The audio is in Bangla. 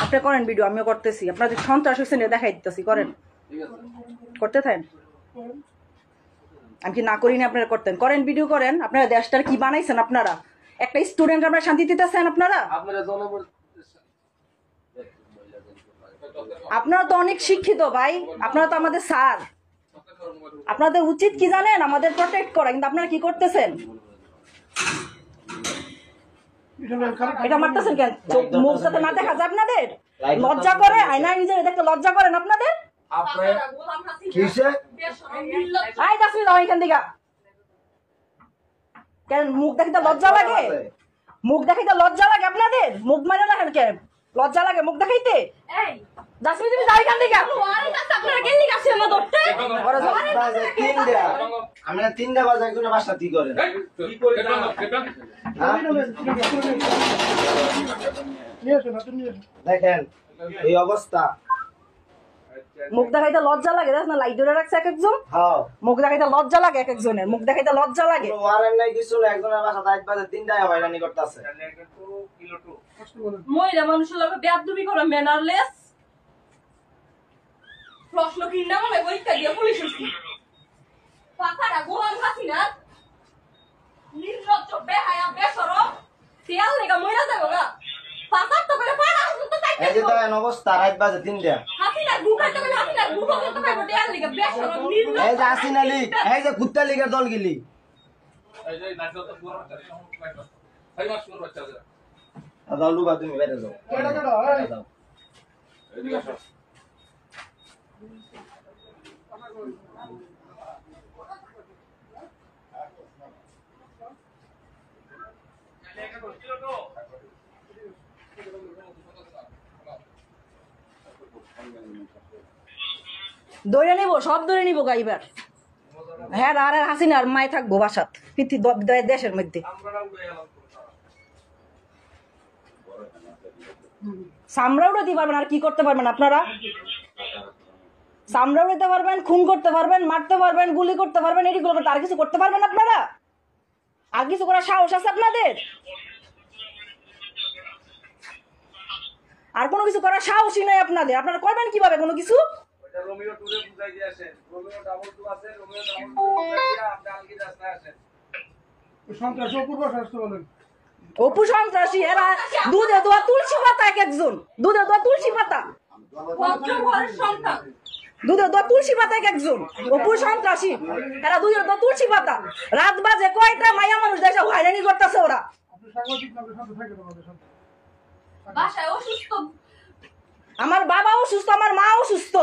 আপনি করেন ভিডিও, আমিও করতেছি। আপনাদের সন্ত্রাস হয়েছে নিয়ে দেখাই দিতেছি, করেন, করতে থাকেন। আমি কি না করিনি, আপনারা করতেন, করেন ভিডিও করেন। আপনারা দেশটার কি বানাইছেন? আপনারা একটা স্টুডেন্ট আপনারা শান্তি দিতেছেন? আপনারা তো অনেক শিক্ষিত ভাই, আপনারা তো আমাদের স্যার। আপনাদের উচিত কি জানেন? আমাদের প্রোটেক্ট করা। কিন্তু আপনারা কি করতেছেন? এটা মারতেছেন কেন? মুখ সাথে না দেখা যায় আপনাদের? লজ্জা করে? আয়না নিজের দেখতে লজ্জা করেন আপনাদের? কেন মুখ দেখিতে লজ্জা লাগে? মুখ দেখাইতে লজ্জা লাগে আপনাদের? মুখ মানে রাখেন কেন? লজ্জা লাগে মুখ দেখাইতে? দেখেন এই অবস্থা, মুখ দেখাইতে লজ্জা লাগে? দেখ না লাইট ধরে রাখছে এক একজন। মুখ দেখাইতে লজ্জা লাগে এক একজনের, মুখ দেখাইতে লজ্জা লাগে। নাই কিছু না, একজনের বাসা 8 বাজে 3টায় হয়রানি করতেছে। মহিলা মানুষের লগে বেয়াদবি করে ম্যানারলেস। প্রশ্ন কি না মনে পরীক্ষা দিয়ে পুলিশ হইছে। পাকাটা গোলাম হাসিনা নির্লজ্জ বেহায়া বেশরম তেল লেগা মইরা যাবো গা। পাকার তো করে পাড়া তো তাই। এই যে দেখেন অবস্থা, 8 বাজে 3টা। হাসিনা গুকাই তো হাসিনা গুকা তো পাইবো তেল লেগা বেশরম নির্লজ্জ। এই যে হাসিনা লীগ, এই যে কুত্তা লীগের দল গিলি। এই যে নাচো তো পুরো ভাই মাস পুরো বাচ্চা আছে। দাও লুবা, তুমি বাইরে যাও। যাও। ধরে নিবো, সব ধরে নিবো গাইবার। হ্যাঁ, আর হাসিনা আর মায় থাকবো বাসাত দেশের মধ্যে। চামড়া উড়াতে পারবেন, আর কি করতে পারবেন আপনারা? চামড়া উড়াতে পারবেন, খুন করতে পারবেন, মারতে পারবেন, গুলি করতে পারবেন, এগুলো করতে, আর কিছু করতে পারবেন আপনারা? আর কিছু করার সাহস আছে আপনাদের? আর কোনো কিছু করার সাহসই নাই আপনাদের। আপনারা করবেন কিভাবে কোনো কিছু? রোমিও টুরে বুঝাই দিয়ে আসেন। রোমিও ডাবল টু আছে, রোমিও ডাবল টু বুঝাই দিয়ে আপনি আলগি রাস্তায় আসেন। সন্ত্রাসী অপূর্ব শাস্ত্র বলেন। অপু সন্ত্রাসী, এরা দুধে দোয়া তুলসী পাতা, এক একজন দুধে দোয়া তুলসী পাতা, ভদ্র ঘরের সন্তান। দুধে দোয়া তুলসী পাতা এক একজন। অপু সন্ত্রাসী, এরা দুধে দোয়া তুলসী পাতা। রাত বাজে কয়টা, মাইয়া মানুষ দেশে হয়রানি করতেছে ওরা। আপনি সাংবাদিক না, শান্ত থাকেন আমাদের সাথে। বাসায় অসুস্থ। আমার বাবাও সুস্থ, আমার মাও সুস্থ।